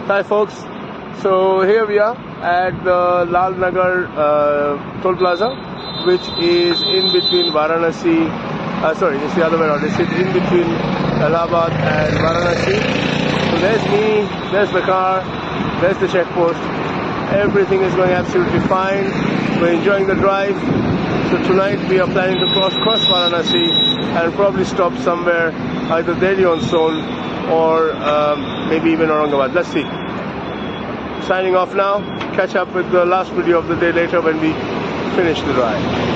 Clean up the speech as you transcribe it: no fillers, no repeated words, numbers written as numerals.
Hi folks, so here we are at the Lal Nagar toll plaza, which is in between Varanasi, sorry, it's the other way around, it's in between Allahabad and Varanasi. So there's me, there's the car, there's the checkpost, everything is going absolutely fine, we're enjoying the drive. So tonight we are planning to cross Varanasi and probably stop somewhere, either Delhi on Son or maybe even Aurangabad. Let's see. Signing off now. Catch up with the last video of the day later when we finish the drive.